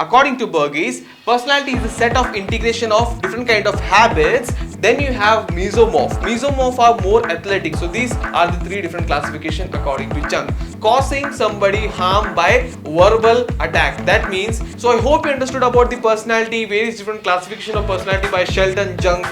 According to Burgess, personality is a set of integration of different kind of habits. Then you have mesomorph. Mesomorph are more athletic. So these are the three different classifications according to Jung. Causing somebody harm by verbal attack. That means, so I hope you understood about the personality, various different classification of personality by Sheldon Jung.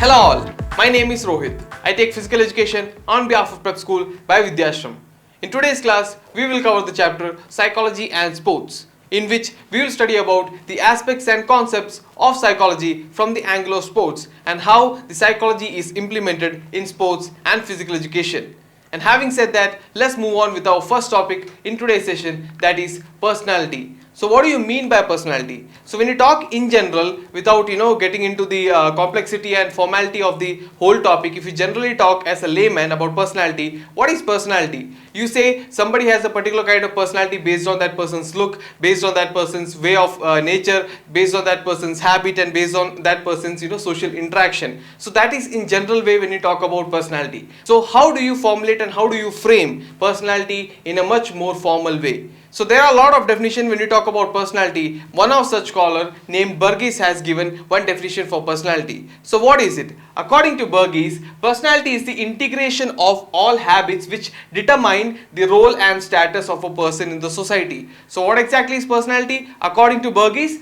Hello all, my name is Rohit. I take physical education on behalf of Prep School by Vidyashram. In today's class, we will cover the chapter Psychology and Sports, in which we will study about the aspects and concepts of psychology from the angle of sports and how the psychology is implemented in sports and physical education. And having said that, let's move on with our first topic in today's session, that is personality. So what do you mean by personality? So when you talk in general, without getting into the complexity and formality of the whole topic, if you generally talk as a layman about personality, what is personality? You say somebody has a particular kind of personality based on that person's look, based on that person's way of nature, based on that person's habit, and based on that person's social interaction. So that is in general way when you talk about personality. So how do you formulate and how do you frame personality in a much more formal way? So there are a lot of definitions when you talk about personality. One of such scholar named Burgess has given one definition for personality. So what is it? According to Burgess, personality is the integration of all habits which determine the role and status of a person in the society. So what exactly is personality? According to Burgess,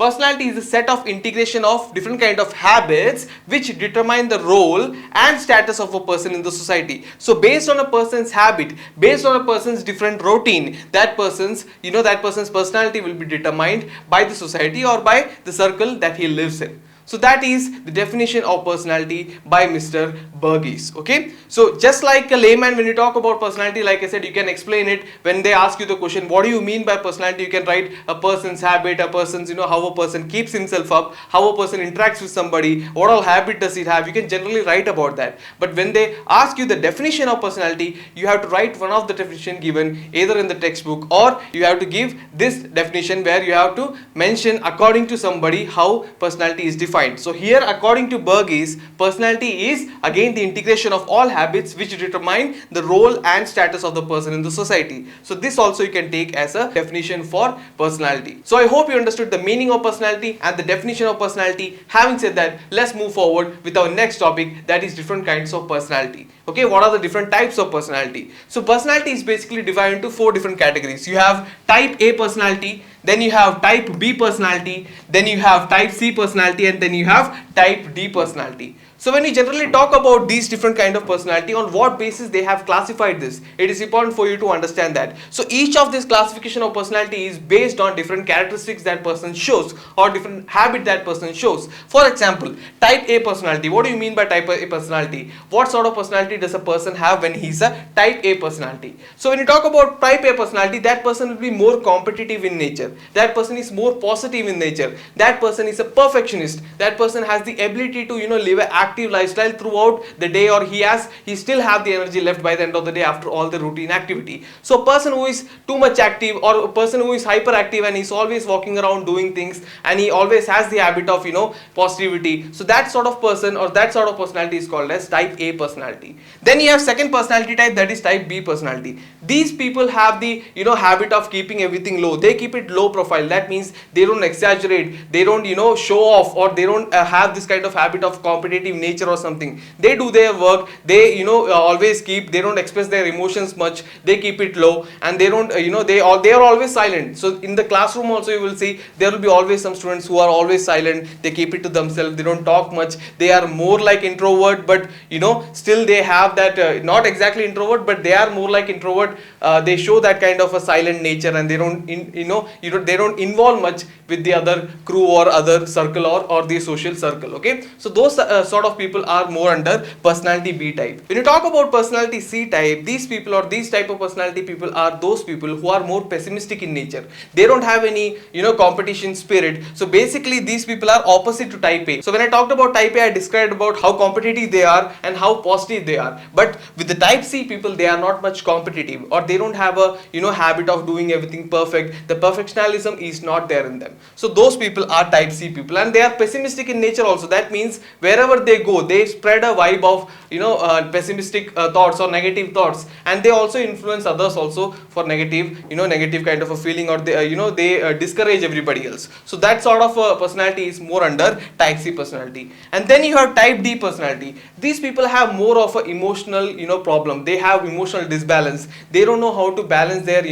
personality is a set of integration of different kind of habits which determine the role and status of a person in the society. So based on a person's habit, based on a person's different routine, that person's personality will be determined by the society or by the circle that he lives in. So that is the definition of personality by Mr. Burgess. Okay, so just like a layman, when you talk about personality, like I said, you can explain it when they ask you the question, what do you mean by personality? You can write a person's habit, a person's how a person keeps himself up, how a person interacts with somebody, what all habit does he have. You can generally write about that. But when they ask you the definition of personality, you have to write one of the definition given either in the textbook, or you have to give this definition where you have to mention according to somebody how personality is defined. So here, according to Burgess, personality is again the integration of all habits which determine the role and status of the person in the society. So this also you can take as a definition for personality. So I hope you understood the meaning of personality and the definition of personality. Having said that, let's move forward with our next topic, that is different kinds of personality. Okay, what are the different types of personality? So personality is basically divided into four different categories. You have type A personality, then you have type B personality, then you have type C personality, and then you have type D personality. So when we generally talk about these different kind of personality, on what basis they have classified this, it is important for you to understand that. So each of this classification of personality is based on different characteristics that person shows or different habit that person shows. For example, type A personality. What do you mean by type A personality? What sort of personality does a person have when he's a type A personality? So when you talk about type A personality, that person will be more competitive in nature. That person is more positive in nature. That person is a perfectionist. That person has the ability to live an active lifestyle throughout the day, or he still have the energy left by the end of the day after all the routine activity. So a person who is too much active, or a person who is hyperactive and he's always walking around doing things and he always has the habit of positivity, so that sort of person or that sort of personality is called as type A personality. Then you have second personality type, that is type B personality. These people have the habit of keeping everything low. They keep it low profile. That means they don't exaggerate, they don't show off, or they don't have this kind of habit of competitive nature or something. They do their work, they always they don't express their emotions much, they keep it low, and they don't they are always silent. So in the classroom also you will see there will be always some students who are always silent. They keep it to themselves, they don't talk much, they are more like introvert, but still they have that not exactly introvert, but they are more like introvert. They show that kind of a silent nature, and they don't they don't involve much with the other crew or other circle or the social circle. Okay, so those sort of people are more under personality B type. When you talk about personality C type, these people or these type of personality people are those people who are more pessimistic in nature. They don't have any competition spirit. So basically these people are opposite to type A. So when I talked about type A, I described about how competitive they are and how positive they are. But with the type C people, they are not much competitive. negative, or they don't have a habit of doing everything perfect. The perfectionism is not there in them. So those people are type C people, and they are pessimistic in nature also. That means wherever they go, they spread a vibe of pessimistic thoughts or negative thoughts, and they also influence others also for negative negative kind of a feeling, or they discourage everybody else. So that sort of a personality is more under type C personality. And then you have type D personality. These people have more of an emotional problem. They have emotional disbalance. They don't know how to balance their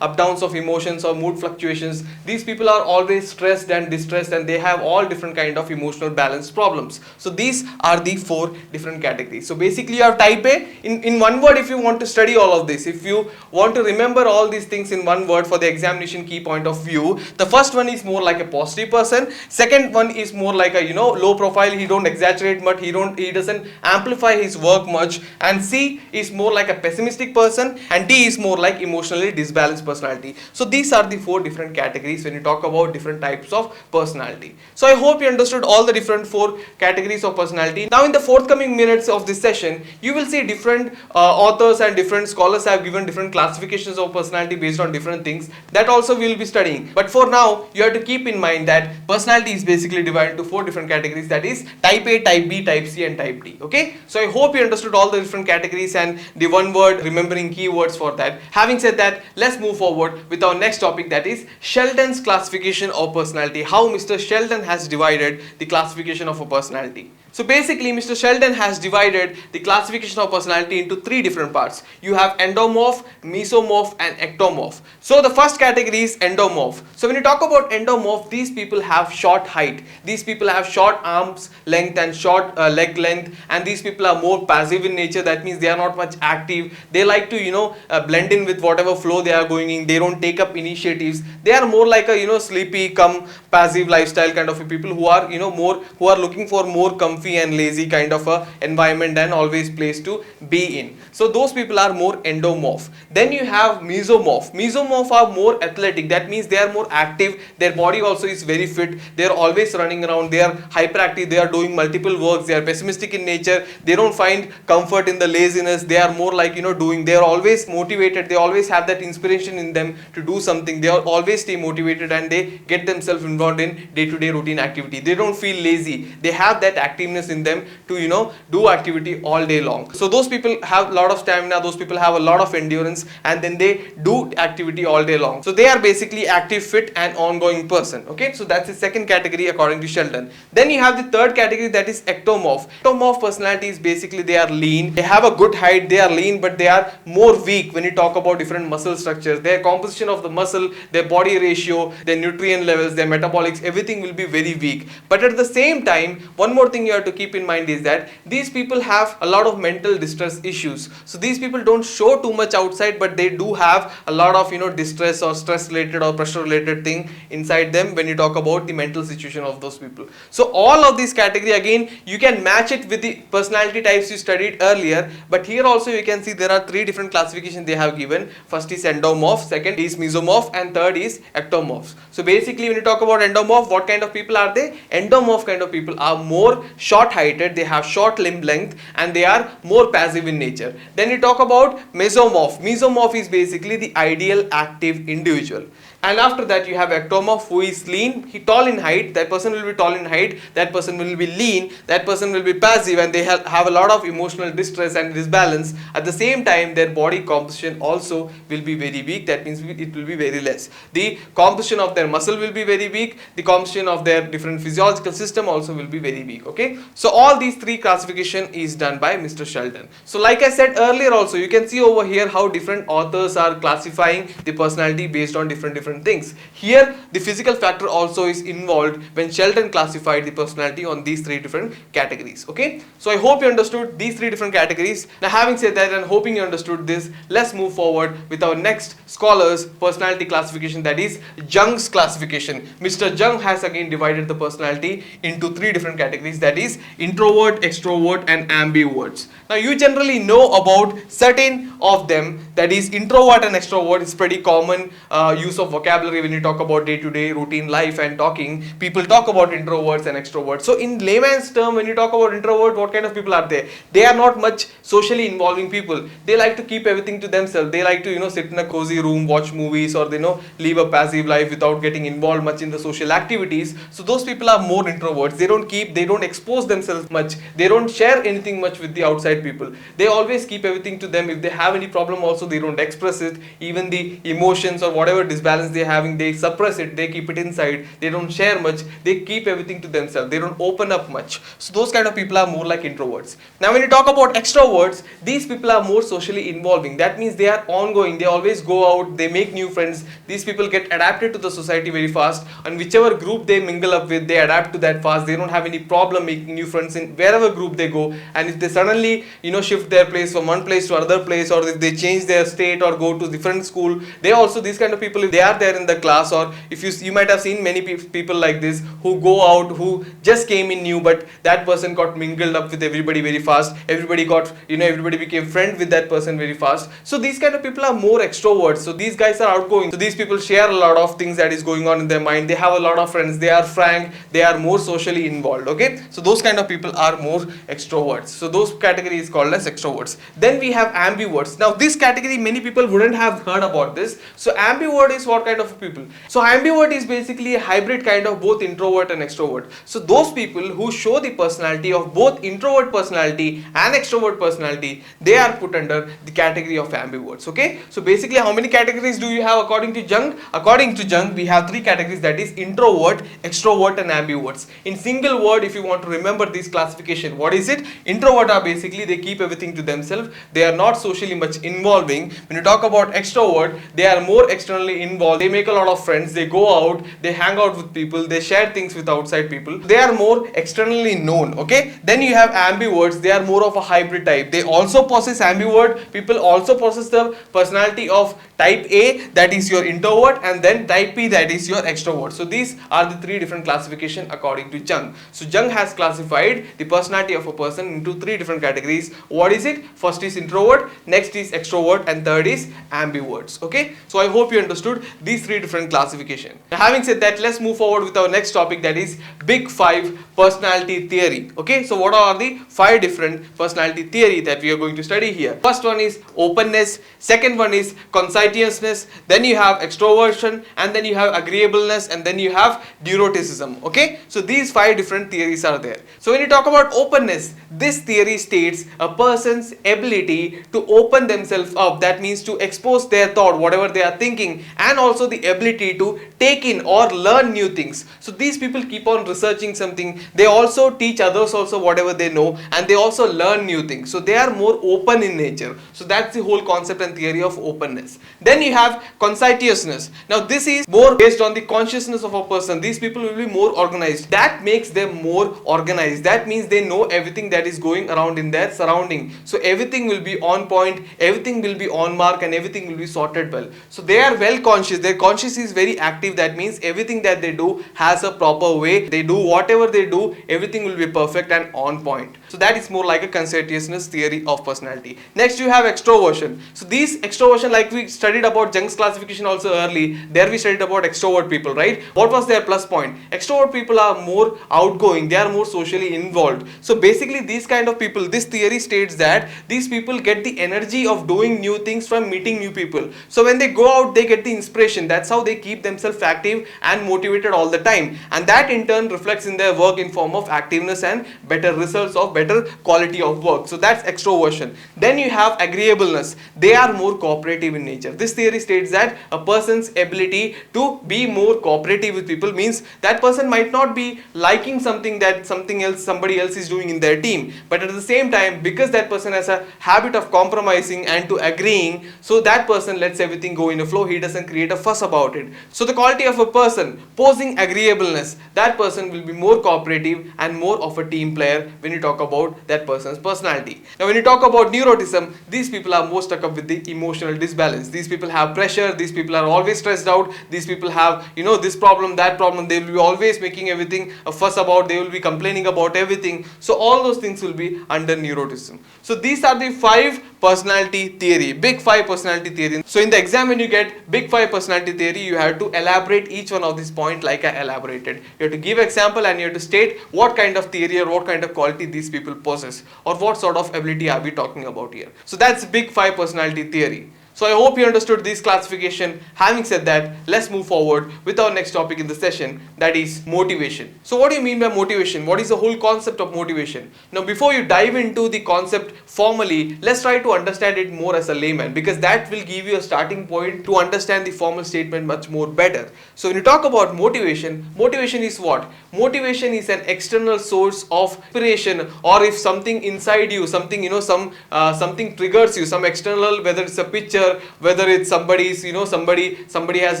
up downs of emotions or mood fluctuations. These people are always stressed and distressed, and they have all different kind of emotional balance problems. So these are the 4 different categories. So basically you have type A. In one word, if you want to study all of this, if you want to remember all these things in one word for the examination key point of view, the first one is more like a positive person. Second one is more like a low profile. He don't exaggerate much, he doesn't amplify his work much. And C is more like a pessimistic person, and D is more like emotionally disbalanced personality. So these are the 4 different categories when you talk about different types of personality. So I hope you understood all the different 4 categories of personality. Now in the forthcoming minutes of this session, you will see different authors and different scholars have given different classifications of personality based on different things. That also we will be studying. But for now, you have to keep in mind that personality is basically divided into 4 different categories, that is type A, type B, type C and type D. Okay, so I hope you understood all the different categories and the one word remembering keywords for that. Having said that, let's move forward with our next topic, that is Sheldon's classification of personality. How Mr. Sheldon has divided the classification of a personality. So basically Mr. Sheldon has divided the classification of personality into 3 different parts. You have endomorph, mesomorph and ectomorph. So the first category is endomorph. So when you talk about endomorph, these people have short height. These people have short arms length and short leg length, and these people are more passive in nature. That means they are not much active. They like to blend in with whatever flow they are going in. They don't take up initiatives. They are more like a sleepy come passive lifestyle kind of people who are who are looking for more comfy and lazy kind of a environment and always place to be in. So those people are more endomorph. Then you have mesomorph. Mesomorph are more athletic. That means they are more active. Their body also is very fit. They are always running around. They are hyperactive. They are doing multiple works. They are pessimistic in nature. They don't find comfort in the laziness. They are more like doing. They are always motivated. They always have that inspiration in them to do something. They are always stay motivated, and they get themselves involved in day-to-day routine activity. They don't feel lazy. They have that activeness in them to do activity all day long. So those people have a lot of stamina. Those people have a lot of endurance, and then they do activity all day long. So they are basically active, fit and ongoing person. Okay, so that's the second category according to Sheldon. Then you have the third category, that is ectomorph. Ectomorph personality is basically they are lean. They have a good height. They are lean, but they are more weak when you talk about different muscle structures. Their composition of the muscle, their body ratio, their nutrient levels, their metabolics, everything will be very weak. But at the same time, one more thing you have to keep in mind is that these people have a lot of mental distress issues. So these people don't show too much outside, but they do have a lot of distress or stress related or pressure related thing inside them when you talk about the mental situation of those people. So all of these category, again you can match it with the personality types you studied earlier, but here also you can see there are 3 different classifications they have given. First is endomorph, second is mesomorph and third is ectomorph. So basically when you talk about endomorph, what kind of people are they? Endomorph kind of people are more short heighted, they have short limb length, and they are more passive in nature. Then you talk about mesomorph. Mesomorph is basically the ideal active individual. And after that you have ectomorph, who is lean, he tall in height, that person will be tall in height, that person will be lean, that person will be passive, and they have a lot of emotional distress and disbalance. At the same time their body composition also will be very weak. That means it will be very less. The composition of their muscle will be very weak. The composition of their different physiological system also will be very weak. Okay, so all these 3 classification is done by Mr. Sheldon. So like I said earlier also, you can see over here how different authors are classifying the personality based on different things. Here the physical factor also is involved when Sheldon classified the personality on these 3 different categories. Okay, so I hope you understood these 3 different categories. Now having said that and hoping you understood this, let's move forward with our next scholar's personality classification, that is Jung's classification. Mr. Jung has again divided the personality into 3 different categories, that is introvert, extrovert and ambiverts. Now you generally know about certain of them, that is introvert and extrovert is pretty common use of vocabulary when you talk about day-to-day routine life and talking, people talk about introverts and extroverts. So in layman's term, when you talk about introvert, what kind of people are they? They are not much socially involving people. They like to keep everything to themselves. They like to, sit in a cozy room, watch movies, or they live a passive life without getting involved much in the social activities. So those people are more introverts. They don't expose themselves much. They don't share anything much with the outside people. They always keep everything to them. If they have any problem also, they don't express it. Even the emotions or whatever disbalance they're having, they suppress it. They keep it inside. They don't share much. They keep everything to themselves. They don't open up much. So those kind of people are more like introverts. Now when you talk about extroverts, these people are more socially involving. That means they are ongoing. They always go out. They make new friends. These people get adapted to the society very fast, and whichever group they mingle up with, they adapt to that fast. They don't have any problem making new friends in wherever group they go. And if they suddenly shift their place from one place to another place, or if they change their state or go to different school, they also, these kind of people, if they are there in the class, or if you might have seen many people like this who go out, who just came in new, but that person got mingled up with everybody very fast. Everybody got, everybody became friend with that person very fast. So these kind of people are more extroverts. So these guys are outgoing. So these people share a lot of things that is going on in their mind. They have a lot of friends. They are frank. They are more socially involved. Okay. So those kind of people are more extroverts. So those category is called as extroverts. Then we have ambiverts. Now this category, many people wouldn't have heard about this. So ambivert is what kind of people? So ambivert is basically a hybrid kind of both introvert and extrovert. So those people who show the personality of both introvert personality and extrovert personality, they are put under the category of ambiverts. Okay. So basically, how many categories do you have according to Jung? According to Jung, we have three categories, that is introvert, extrovert and ambiverts. In single word, if you want to remember this classification, what is it? Introvert are basically, they keep everything to themselves. They are not socially much involving. When you talk about extrovert, they are more externally involved. They make a lot of friends. They go out, they hang out with people, they share things with outside people. They are more externally known. Okay. Then you have ambiverts. They are more of a hybrid type. They also possess ambivert. People also possess the personality of type A, that is your introvert, and then type B, that is your extrovert. So these are the three different classification according to Jung. So Jung has classified the personality of a person into three different categories. What is it? First is introvert, next is extrovert, and third is ambiverts. Okay. So I hope you understood these three different classification. Now, having said that, let's move forward with our next topic, that is Big Five personality theory. Okay. So what are the five different personality theory that we are going to study here? First one is openness, second one is conscientiousness, then you have extroversion, and then you have agreeableness, and then you have neuroticism. Okay. So these five different theories are there. So when you talk about openness, this theory states a person's ability to open themselves up, that means to expose their thought, whatever they are thinking, and also the ability to take in or learn new things. So these people keep on researching something. They also teach others also whatever they know, and they also learn new things. So they are more open in nature. So that's the whole concept and theory of openness. Then you have conscientiousness. Now this is more based on the consciousness of a person. These people will be more organized. That makes them more organized. That means they know everything that is going around in their surrounding. So everything will be on point, everything will be on mark, and everything will be sorted well. So they are well conscious. Their conscious is very active. That means everything that they do has a proper way. They do whatever they do, everything will be perfect and on point. So that is more like a conscientiousness theory of personality. Next you have extroversion. So these extroversion, like we studied about Jung's classification also early, there we studied about extrovert people, right? What was their plus point? Extrovert people are more outgoing. They are more socially involved. So basically these kind of people, this theory states that these people get the energy of doing new things from meeting new people. So when they go out, they get the inspiration. That's how they keep themselves active and motivated all the time. And that in turn reflects in their work in form of activeness and better results of better quality of work. So that's extroversion. Then you have agreeableness. They are more cooperative in nature. This theory states that a person's ability to be more cooperative with people means that person might not be liking something that somebody else is doing in their team, but at the same time, because that person has a habit of compromising and to agreeing, so that person lets everything go in a flow. He doesn't create a fuss about it. So the quality of a person posing agreeableness, that person will be more cooperative and more of a team player when you talk about that person's personality. Now when you talk about neuroticism, these people are more stuck up with the emotional disbalance. These these people have pressure, these people are always stressed out, these people have, you know, this problem, that problem, they will be always making everything a fuss about, they will be complaining about everything. So all those things will be under neuroticism. So these are the 5 personality theory, big 5 personality theory. So in the exam when you get big 5 personality theory, you have to elaborate each one of these points like I elaborated. You have to give example and you have to state what kind of theory or what kind of quality these people possess, or what sort of ability are we talking about here. So that's big 5 personality theory. So I hope you understood this classification. Having said that, let's move forward with our next topic in the session, that is motivation. So what do you mean by motivation? What is the whole concept of motivation? Now before you dive into the concept formally, let's try to understand it more as a layman, because that will give you a starting point to understand the formal statement much more better. So when you talk about motivation, motivation is what? Motivation is an external source of inspiration, or if something inside you, something, you know, something triggers you, some external, whether it's a picture, whether it's somebody's, you know, somebody has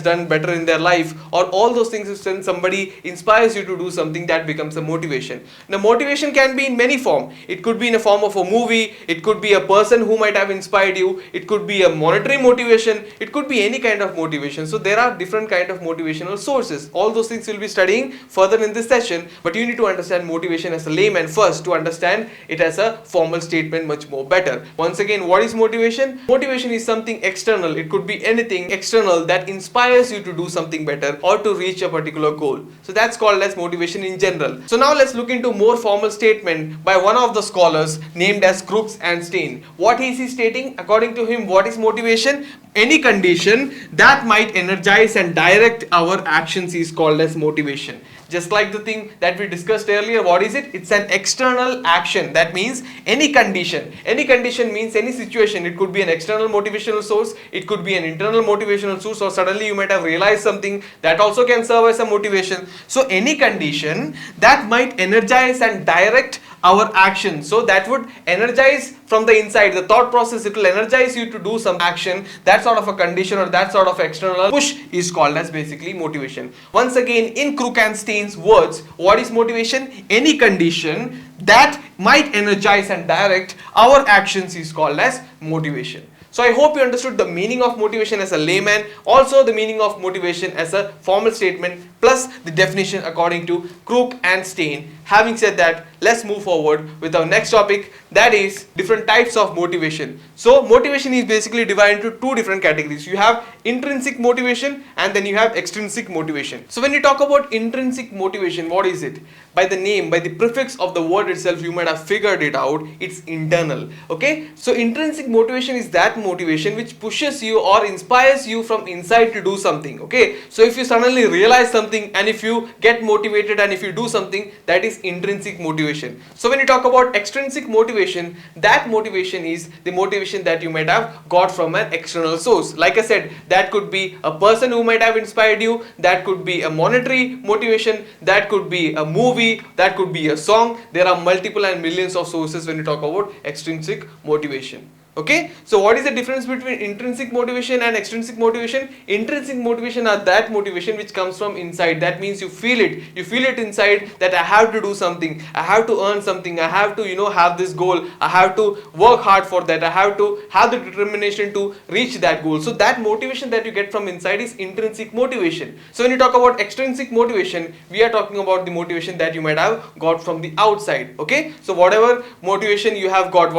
done better in their life, or all those things. When somebody inspires you to do something, that becomes a motivation. Now motivation can be in many forms. It could be in a form of a movie, it could be a person who might have inspired you, it could be a monetary motivation, it could be any kind of motivation. So there are different kind of motivational sources. All those things we'll be studying further in this session, but you need to understand motivation as a layman first to understand it as a formal statement much more better. Once again, what is motivation? Motivation is something external. It could be anything external that inspires you to do something better or to reach a particular goal. So that's called as motivation in general. So now let's look into more formal statement by one of the scholars named as Crookes and Stein. What is he stating? According to him, what is motivation? Any condition that might energize and direct our actions is called as motivation. Just like the thing that we discussed earlier, what is it? It's an external action. That means any condition. Any condition means any situation. It could be an external motivational source, it could be an internal motivational source, or suddenly you might have realized something that also can serve as a motivation. So any condition that might energize and direct our action. So that would energize from the inside, the thought process, it will energize you to do some action. That sort of a condition or that sort of external push is called as basically motivation. Once again, in Crookes and Stein's words, what is motivation? Any condition that might energize and direct our actions is called as motivation. So I hope you understood the meaning of motivation as a layman, also the meaning of motivation as a formal statement, plus the definition according to Crookes and Stein. Having said that, let's move forward with our next topic, that is different types of motivation. So motivation is basically divided into 2 different categories. You have intrinsic motivation and then you have extrinsic motivation. So when you talk about intrinsic motivation, what is it? By the name, by the prefix of the word itself, you might have figured it out. It's internal. Okay, so intrinsic motivation is that motivation which pushes you or inspires you from inside to do something. Okay, so if you suddenly realize something and if you get motivated and if you do something, that is intrinsic motivation. So when you talk about extrinsic motivation, that motivation is the motivation that you might have got from an external source. Like I said, that could be a person who might have inspired you, that could be a monetary motivation, that could be a movie, that could be a song. There are multiple and millions of sources when you talk about extrinsic motivation. Okay, so what is the difference between intrinsic motivation and extrinsic motivation? Intrinsic motivation are that motivation which comes from inside. That means you feel it inside that I have to do something, I have to earn something, I have to, you know, have this goal, I have to work hard for that, I have to have the determination to reach that goal. So that motivation that you get from inside is intrinsic motivation. So when you talk about extrinsic motivation, we are talking about the motivation that you might have got from the outside. Okay, so whatever motivation you have got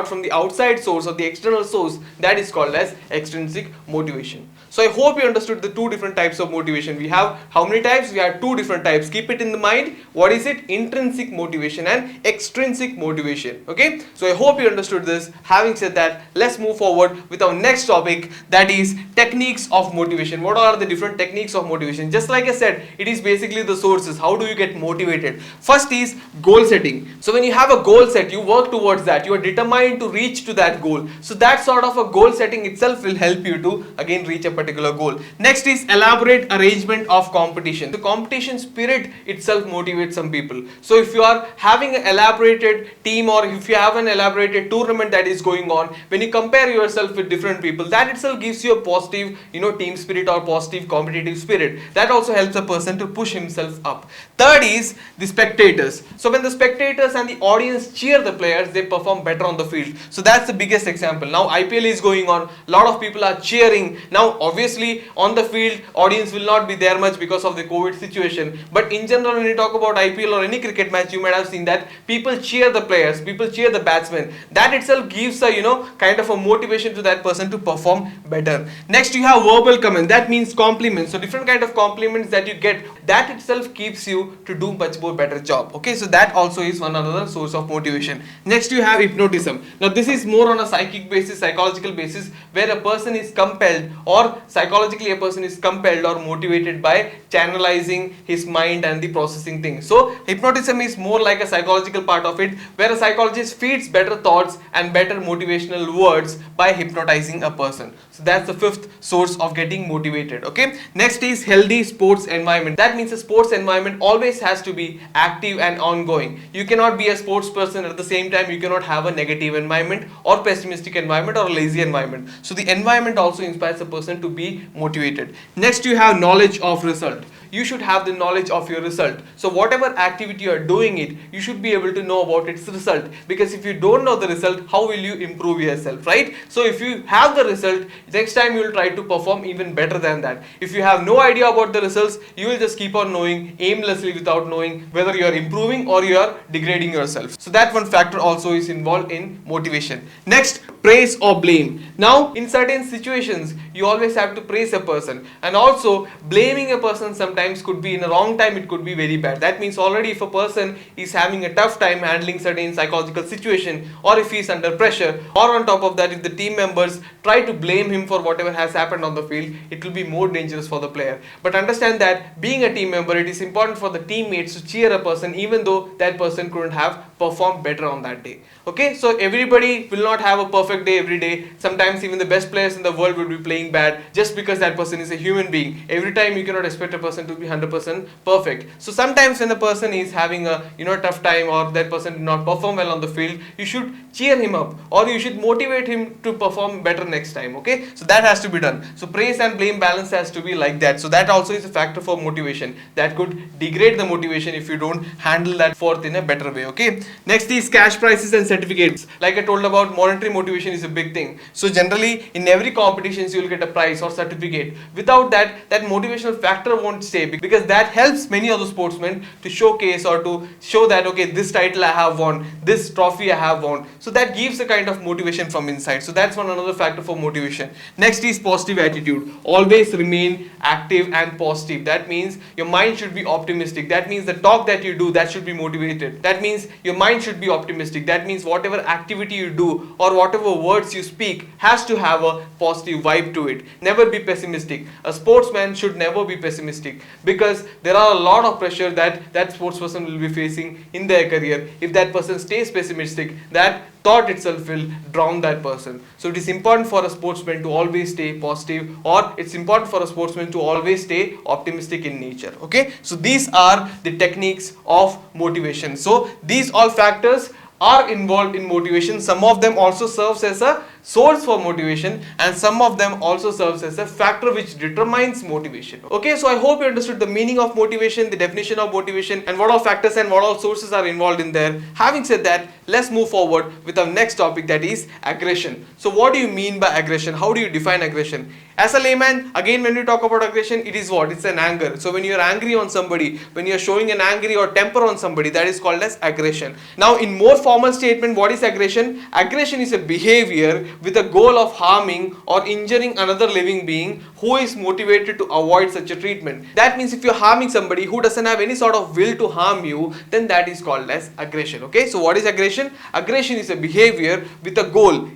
from the outside source or the external source, that is called as extrinsic motivation. So I hope you understood the 2 different types of motivation. We have how many types? We have 2 different types. Keep it in the mind. What is it? Intrinsic motivation and extrinsic motivation. Okay, so I hope you understood this. Having said that, let's move forward with our next topic, that is techniques of motivation. What are the different techniques of motivation? Just like I said, it is basically the sources. How do you get motivated? First is goal setting. So when you have a goal set, you work towards that, you are determined to reach to that goal. So that sort of a goal setting itself will help you to again reach a particular goal. Next is elaborate arrangement of competition. The competition spirit itself motivates some people. So if you are having an elaborated team, or if you have an elaborated tournament that is going on, when you compare yourself with different people, that itself gives you a positive, team spirit or positive competitive spirit. That also helps a person to push himself up. Third is the spectators. So when the spectators and the audience cheer the players, they perform better on the field. So that's the biggest example. Now IPL is going on, a lot of people are cheering. Now obviously on the field, audience will not be there much because of the COVID situation, but in general when you talk about IPL or any cricket match, you might have seen that people cheer the players, people cheer the batsmen. That itself gives a kind of a motivation to that person to perform better. Next you have verbal comment, that means compliments. So different kind of compliments that you get, that itself keeps you to do much more better job. Okay, so that also is one another source of motivation. Next you have hypnotism. Now this is more on a psychic basis, psychological basis, where a person is compelled, or psychologically a person is compelled or motivated by channelizing his mind and the processing things. So hypnotism is more like a psychological part of it, where a psychologist feeds better thoughts and better motivational words by hypnotizing a person. So that's the fifth source of getting motivated. Okay, next is healthy sports environment. That means a sports environment always has to be active and ongoing. You cannot be a sports person at the same time you cannot have a negative environment or pessimistic environment or a lazy environment. So the environment also inspires a person to be motivated. Next you have knowledge of result. You should have the knowledge of your result. So whatever activity you are doing it, you should be able to know about its result, because if you don't know the result, how will you improve yourself, right? So if you have the result, next time you will try to perform even better than that. If you have no idea about the results, you will just keep on knowing aimlessly without knowing whether you are improving or you are degrading yourself. So that one factor also is involved in motivation. Next, praise or blame. Now in certain situations you always have to praise a person, and also blaming a person sometimes could be in a wrong time, it could be very bad. That means already if a person is having a tough time handling certain psychological situation, or if he is under pressure, or on top of that if the team members try to blame him for whatever has happened on the field, it will be more dangerous for the player. But understand that being a team member, it is important for the teammates to cheer a person even though that person couldn't have performed better on that day. Okay, so everybody will not have a perfect day every day. Sometimes even the best players in the world will be playing bad, just because that person is a human being. Every time you cannot expect a person to be 100% perfect. So sometimes when a person is having a tough time, or that person did not perform well on the field, you should cheer him up, or you should motivate him to perform better next time. Okay, so that has to be done. So praise and blame balance has to be like that. So that also is a factor for motivation that could degrade the motivation if you don't handle that fourth in a better way. Okay, next is cash prizes and certificates. Like I told about, monetary motivation is a big thing. So generally in every competitions you will get a prize or certificate. Without that, that motivational factor won't stay, because that helps many of the sportsmen to showcase or to show that okay, this title I have won, this trophy I have won. So that gives a kind of motivation from inside. So that's one another factor for motivation. Next is positive attitude. Always remain active and positive. That means your mind should be optimistic. That means the talk that you do, that should be motivated. That means your mind should be optimistic. That means whatever activity you do or whatever words you speak has to have a positive vibe to it. Never be pessimistic. A sportsman should never be pessimistic, because there are a lot of pressure that that sports person will be facing in their career. If that person stays pessimistic, that thought itself will drown that person. So it is important for a sportsman to always stay positive, or it's important for a sportsman to always stay optimistic in nature. Okay, so these are the techniques of motivation. So these all factors are involved in motivation. Some of them also serves as a source for motivation, and some of them also serves as a factor which determines motivation. Okay, so I hope you understood the meaning of motivation, the definition of motivation, and what all factors and what all sources are involved in there. Having said that, let's move forward with our next topic, that is aggression. So what do you mean by aggression? How do you define aggression? As a layman, again, when we talk about aggression, it is what? It's an anger. So when you are angry on somebody, when you are showing an angry or temper on somebody, that is called as aggression. Now in more formal statement, what is aggression? Aggression is a behavior with a goal of harming or injuring another living being who is motivated to avoid such a treatment. That means if you're harming somebody who doesn't have any sort of will to harm you, then that is called as aggression. Okay, so what is aggression? Aggression is a behavior with a goal.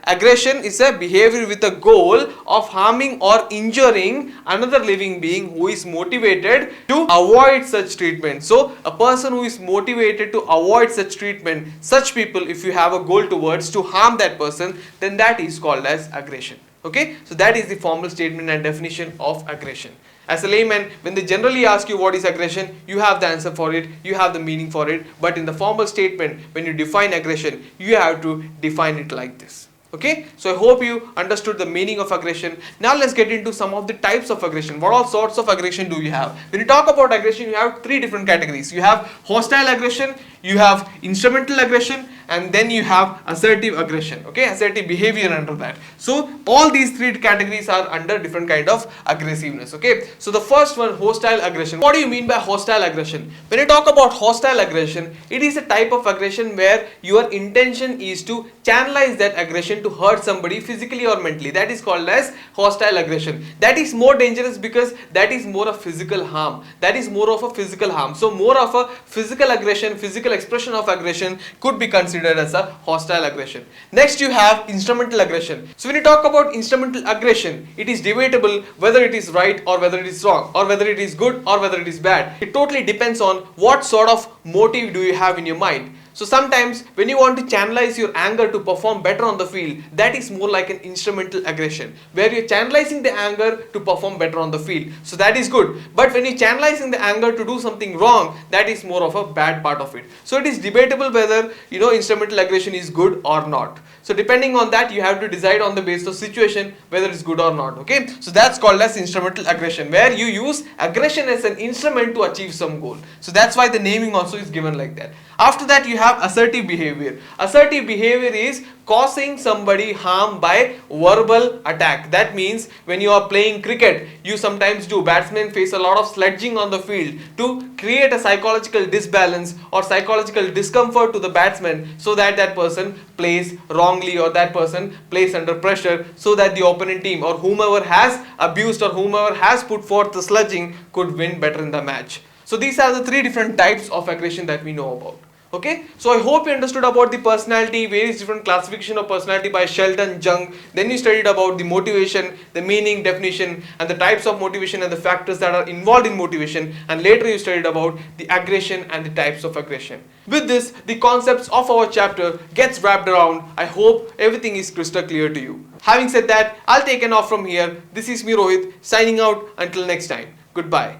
Aggression is a behavior with a goal of harming or injuring another living being who is motivated to avoid such treatment. So a person who is motivated to avoid such treatment, such people, if you have a goal towards to harm that person, then that is called as aggression. Okay, so that is the formal statement and definition of aggression. As a layman, when they generally ask you what is aggression, you have the answer for it, you have the meaning for it, but in the formal statement, when you define aggression, you have to define it like this. Okay, so I hope you understood the meaning of aggression. Now let's get into some of the types of aggression. What all sorts of aggression do you have? When you talk about aggression, you have three different categories. You have hostile aggression, you have instrumental aggression, and then you have assertive aggression. Okay, assertive behavior under that. So all these three categories are under different kind of aggressiveness. Okay, so the first one, hostile aggression. What do you mean by hostile aggression? When you talk about hostile aggression, it is a type of aggression where your intention is to channelize that aggression to hurt somebody physically or mentally. That is called as hostile aggression. That is more dangerous because that is more of physical harm. That is more of a physical harm. So more of a physical aggression, physical expression of aggression could be considered as a hostile aggression. Next you have instrumental aggression. So when you talk about instrumental aggression, it is debatable whether it is right or whether it is wrong, or whether it is good or whether it is bad. It totally depends on what sort of motive do you have in your mind. So sometimes when you want to channelize your anger to perform better on the field, that is more like an instrumental aggression, where you're channelizing the anger to perform better on the field. So that is good. But when you're channelizing the anger to do something wrong, that is more of a bad part of it. So it is debatable whether, instrumental aggression is good or not. So depending on that, you have to decide on the basis of situation whether it's good or not. Okay, so that's called as instrumental aggression, where you use aggression as an instrument to achieve some goal. So that's why the naming also is given like that. After that, you have assertive behavior. Assertive behavior is causing somebody harm by verbal attack. That means when you are playing cricket, you sometimes do. Batsmen face a lot of sledging on the field to create a psychological disbalance or psychological discomfort to the batsman, so that that person plays wrongly or that person plays under pressure, so that the opponent team or whomever has abused or whomever has put forth the sledging could win better in the match. So these are the three different types of aggression that we know about. Okay, so I hope you understood about the personality, various different classification of personality by Sheldon Jung. Then you studied about the motivation, the meaning, definition, and the types of motivation and the factors that are involved in motivation. And later you studied about the aggression and the types of aggression. With this, the concepts of our chapter gets wrapped around. I hope everything is crystal clear to you. Having said that, I'll take an off from here. This is me, Rohit, signing out until next time. Goodbye.